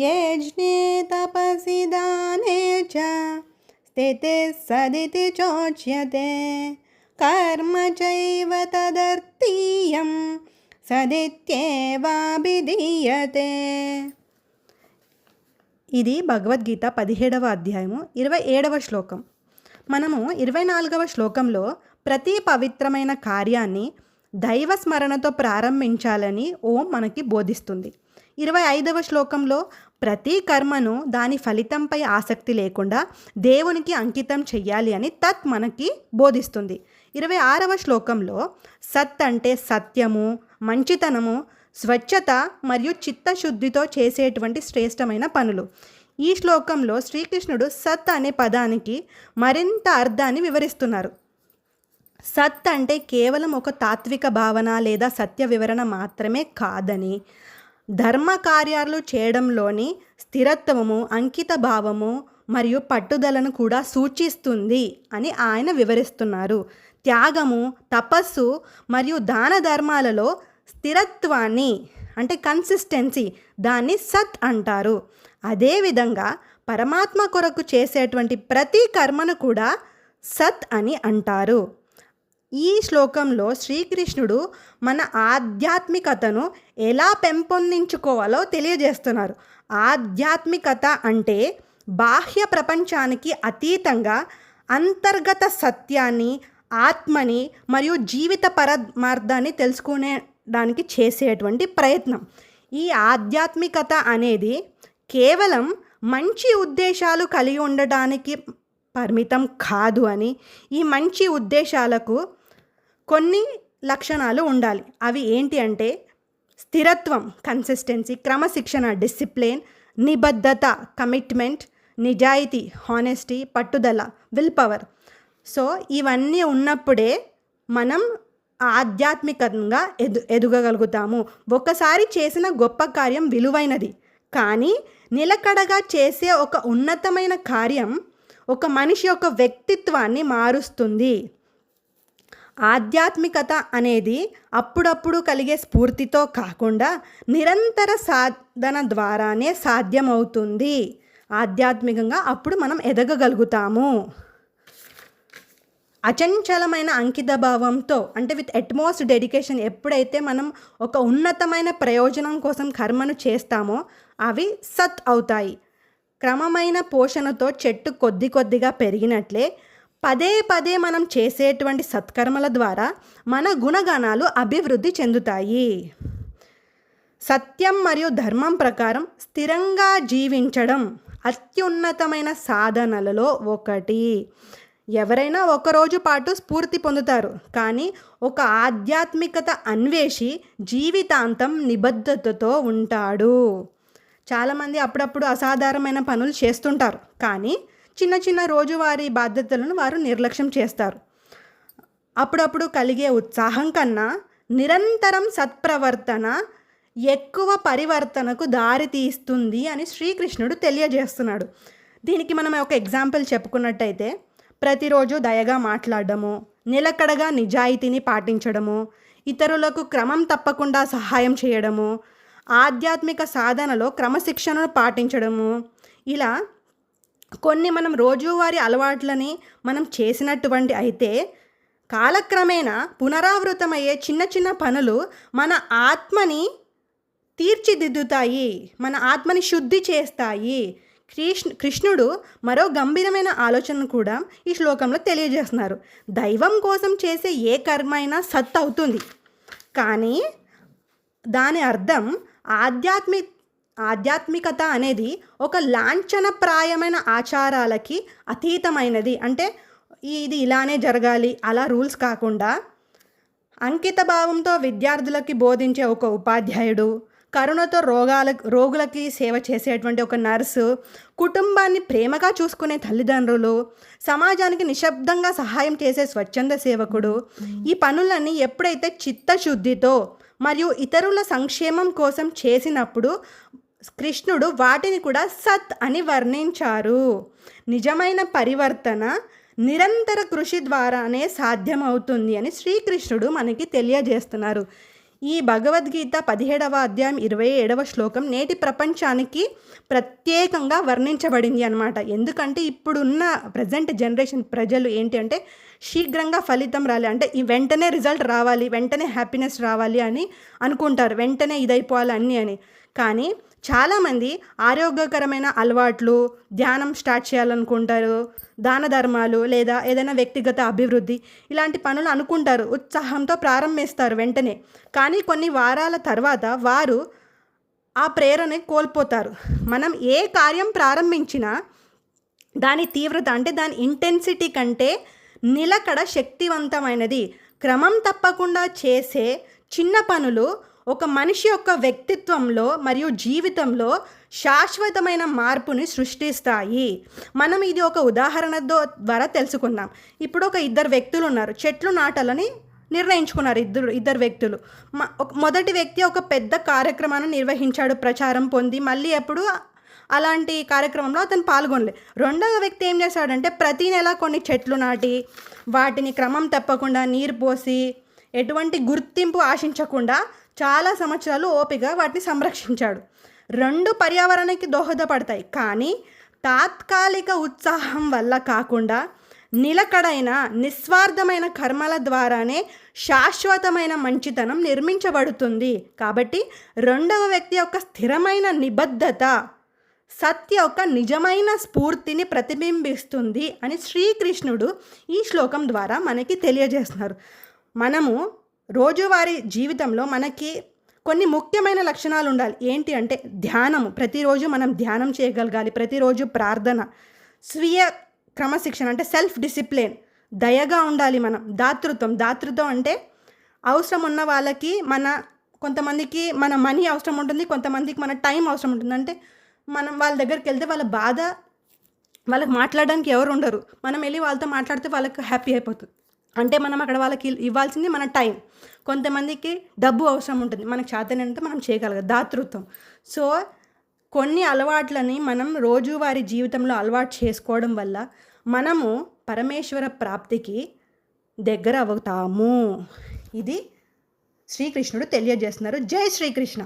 యజ్ఞే తపసి దానే చ స్థితి సదితి చోచ్యతే కర్మ చైవ తదర్థీయం సదిత్యేవాభిధీయతే. ఇది భగవద్గీత 17వ అధ్యాయము 27వ శ్లోకం. మనము 24వ శ్లోకంలో ప్రతి పవిత్రమైన కార్యాన్ని దైవ స్మరణతో ప్రారంభించాలని ఓం మనకి బోధిస్తుంది. 25వ శ్లోకంలో ప్రతి కర్మను దాని ఫలితంపై ఆసక్తి లేకుండా దేవునికి అంకితం చెయ్యాలి అని తత్ మనకి బోధిస్తుంది. 26వ శ్లోకంలో సత్ అంటే సత్యము, మంచితనము, స్వచ్ఛత మరియు చిత్తశుద్ధితో చేసేటువంటి శ్రేష్టమైన పనులు. ఈ శ్లోకంలో శ్రీకృష్ణుడు సత్ అనే పదానికి మరింత అర్థాన్ని వివరిస్తున్నారు. సత్ అంటే కేవలం ఒక తాత్విక భావన లేదా సత్య వివరణ మాత్రమే కాదని, ధర్మ కార్యాలు చేయడంలోని స్థిరత్వము, అంకిత భావము మరియు పట్టుదలను కూడా సూచిస్తుంది అని ఆయన వివరిస్తున్నారు. త్యాగము, తపస్సు మరియు దాన ధర్మాలలో స్థిరత్వాన్ని అంటే కన్సిస్టెన్సీ, దాన్ని సత్ అంటారు. అదేవిధంగా పరమాత్మ కొరకు చేసేటువంటి ప్రతి కర్మను కూడా సత్ అని అంటారు. ఈ శ్లోకంలో శ్రీకృష్ణుడు మన ఆధ్యాత్మికతను ఎలా పెంపొందించుకోవాలో తెలియజేస్తున్నారు. ఆధ్యాత్మికత అంటే బాహ్య ప్రపంచానికి అతీతంగా అంతర్గత సత్యాన్ని, ఆత్మని మరియు జీవిత పరమార్థాన్ని తెలుసుకునేడానికి చేసేటువంటి ప్రయత్నం. ఈ ఆధ్యాత్మికత అనేది కేవలం మంచి ఉద్దేశాలు కలిగి ఉండడానికి పరిమితం కాదు అని, ఈ మంచి ఉద్దేశాలకు కొన్ని లక్షణాలు ఉండాలి. అవి ఏంటి అంటే స్థిరత్వం, కన్సిస్టెన్సీ, క్రమశిక్షణ, డిసిప్లిన్, నిబద్ధత, కమిట్మెంట్, నిజాయితీ, హానెస్టీ, పట్టుదల, విల్ పవర్. సో ఇవన్నీ ఉన్నప్పుడే మనం ఆధ్యాత్మికంగా ఎదగగలుగుతాము. ఒకసారి చేసిన గొప్ప కార్యం విలువైనది, కానీ నిలకడగా చేసే ఒక ఉన్నతమైన కార్యం ఒక మనిషి యొక్క వ్యక్తిత్వాన్ని మారుస్తుంది. ఆధ్యాత్మికత అనేది అప్పుడప్పుడు కలిగే స్ఫూర్తితో కాకుండా నిరంతర సాధన ద్వారానే సాధ్యమవుతుంది. ఆధ్యాత్మికంగా అప్పుడు మనం ఎదగగలుగుతాము. అచంచలమైన అంకిత భావంతో అంటే విత్ అట్మోస్ట్ డెడికేషన్ ఎప్పుడైతే మనం ఒక ఉన్నతమైన ప్రయోజనం కోసం కర్మను చేస్తామో అవి సత్ అవుతాయి. క్రమమైన పోషణతో చెట్టు కొద్ది కొద్దిగా పెరిగినట్లే పదే పదే మనం చేసేటువంటి సత్కర్మల ద్వారా మన గుణగణాలు అభివృద్ధి చెందుతాయి. సత్యం మరియు ధర్మం ప్రకారం స్థిరంగా జీవించడం అత్యున్నతమైన సాధనలలో ఒకటి. ఎవరైనా ఒకరోజు పాటు స్ఫూర్తి పొందుతారు, కానీ ఒక ఆధ్యాత్మికత అన్వేషి జీవితాంతం నిబద్ధతతో ఉంటాడు. చాలామంది అప్పుడప్పుడు అసాధారణమైన పనులు చేస్తుంటారు, కానీ చిన్న చిన్న రోజువారీ బాధ్యతలను వారు నిర్లక్ష్యం చేస్తారు. అప్పుడప్పుడు కలిగే ఉత్సాహం కన్నా నిరంతరం సత్ప్రవర్తన ఎక్కువ పరివర్తనకు దారి తీస్తుంది అని శ్రీకృష్ణుడు తెలియజేస్తున్నాడు. దీనికి మనం ఒక ఎగ్జాంపుల్ చెప్పుకున్నట్టయితే, ప్రతిరోజు దయగా మాట్లాడడము, నిలకడగా నిజాయితీని పాటించడము, ఇతరులకు క్రమం తప్పకుండా సహాయం చేయడము, ఆధ్యాత్మిక సాధనలో క్రమశిక్షణను పాటించడము, ఇలా కొన్ని మనం రోజువారీ అలవాట్లని మనం చేసినటువంటి అయితే కాలక్రమేణా పునరావృతమయ్యే చిన్న చిన్న పనులు మన ఆత్మని తీర్చిదిద్దుతాయి, మన ఆత్మని శుద్ధి చేస్తాయి. కృష్ణుడు మరో గంభీరమైన ఆలోచనను కూడా ఈ శ్లోకంలో తెలియజేస్తున్నారు. దైవం కోసం చేసే ఏ కర్మ అయినా సత్ అవుతుంది, కానీ దాని అర్థం ఆధ్యాత్మికత అనేది ఒక లాంఛనప్రాయమైన ఆచారాలకి అతీతమైనది. అంటే ఇది ఇలానే జరగాలి అలా రూల్స్ కాకుండా, అంకిత భావంతో విద్యార్థులకి బోధించే ఒక ఉపాధ్యాయుడు, కరుణతో రోగులకి సేవ చేసేటువంటి ఒక నర్సు, కుటుంబాన్ని ప్రేమగా చూసుకునే తల్లిదండ్రులు, సమాజానికి నిశ్శబ్దంగా సహాయం చేసే స్వచ్ఛంద సేవకుడు, ఈ పనులన్నీ ఎప్పుడైతే చిత్తశుద్ధితో మరియు ఇతరుల సంక్షేమం కోసం చేసినప్పుడు కృష్ణుడు వాటిని కూడా సత్ అని వర్ణించారు. నిజమైన పరివర్తన నిరంతర కృషి ద్వారానే సాధ్యమవుతుంది అని శ్రీకృష్ణుడు మనకి తెలియజేస్తున్నారు. ఈ భగవద్గీత 17వ అధ్యాయం 27వ శ్లోకం నేటి ప్రపంచానికి ప్రత్యేకంగా వర్ణించబడింది అనమాట. ఎందుకంటే ఇప్పుడున్న ప్రజెంట్ జనరేషన్ ప్రజలు ఏంటి అంటే శీఘ్రంగా ఫలితం రాలి, అంటే ఈ వెంటనే రిజల్ట్ రావాలి, వెంటనే హ్యాపీనెస్ రావాలి అని అనుకుంటారు, వెంటనే ఇదైపోవాలి అన్నీ అని. కానీ చాలామంది ఆరోగ్యకరమైన అలవాట్లు, ధ్యానం స్టార్ట్ చేయాలనుకుంటారు, దాన ధర్మాలు లేదా ఏదైనా వ్యక్తిగత అభివృద్ధి ఇలాంటి పనులు అనుకుంటారు, ఉత్సాహంతో ప్రారంభిస్తారు వెంటనే. కానీ కొన్ని వారాల తర్వాత వారు ఆ ప్రేరణ కోల్పోతారు. మనం ఏ కార్యం ప్రారంభించినా దాని తీవ్రత అంటే దాని ఇంటెన్సిటీ కంటే నిలకడ శక్తివంతమైనది. క్రమం తప్పకుండా చేసే చిన్న పనులు ఒక మనిషి యొక్క వ్యక్తిత్వంలో మరియు జీవితంలో శాశ్వతమైన మార్పుని సృష్టిస్తాయి. మనం ఇది ఒక ఉదాహరణ ద్వారా తెలుసుకుందాం. ఇప్పుడు ఒక ఇద్దరు వ్యక్తులు ఉన్నారు, చెట్లు నాటాలని నిర్ణయించుకున్నారు. ఇద్దరు వ్యక్తులు. మొదటి వ్యక్తి ఒక పెద్ద కార్యక్రమాన్ని నిర్వహించాడు, ప్రచారం పొంది, మళ్ళీ ఎప్పుడు అలాంటి కార్యక్రమంలో అతను పాల్గొనలే. రెండవ వ్యక్తి ఏం చేశాడంటే ప్రతి నెల కొన్ని చెట్లు నాటి వాటిని క్రమం తప్పకుండా నీరు పోసి ఎటువంటి గుర్తింపు ఆశించకుండా చాలా సంవత్సరాలు ఓపికగా వాటిని సంరక్షించాడు. రెండు పర్యావరణానికి దోహదపడతాయి, కానీ తాత్కాలిక ఉత్సాహం వల్ల కాకుండా నిలకడైన నిస్వార్థమైన కర్మల ద్వారానే శాశ్వతమైన మంచితనం నిర్మించబడుతుంది. కాబట్టి రెండవ వ్యక్తి యొక్క స్థిరమైన నిబద్ధత సత్య యొక్క నిజమైన స్ఫూర్తిని ప్రతిబింబిస్తుంది అని శ్రీకృష్ణుడు ఈ శ్లోకం ద్వారా మనకి తెలియజేస్తున్నారు. మనము రోజువారీ జీవితంలో మనకి కొన్ని ముఖ్యమైన లక్షణాలు ఉండాలి. ఏంటి అంటే ధ్యానము, ప్రతిరోజు మనం ధ్యానం చేయగలగాలి, ప్రతిరోజు ప్రార్థన, స్వీయ క్రమశిక్షణ అంటే సెల్ఫ్ డిసిప్లిన్, దయగా ఉండాలి మనం, దాతృత్వం అంటే అవసరం ఉన్న వాళ్ళకి కొంతమందికి మన మనీ అవసరం ఉంటుంది, కొంతమందికి మన టైం అవసరం ఉంటుంది. అంటే మనం వాళ్ళ దగ్గరికి వెళ్తే వాళ్ళ బాధ వాళ్ళకి మాట్లాడడానికి ఎవరు ఉండరు, మనం వెళ్ళి వాళ్ళతో మాట్లాడితే వాళ్ళకి హ్యాపీ అయిపోతుంది. అంటే మనం అక్కడ వాళ్ళకి ఇవ్వాల్సింది మన టైం. కొంతమందికి డబ్బు అవసరం ఉంటుంది, మనకు చేతనంటే మనం చేయగలగాలి, దాతృత్వం. సో కొన్ని అలవాట్లని మనం రోజువారీ జీవితంలో అలవాటు చేసుకోవడం వల్ల మనము పరమేశ్వర ప్రాప్తికి దగ్గర అవుతాము. ఇది శ్రీకృష్ణుడు తెలియజేస్తున్నారు. జై శ్రీకృష్ణ.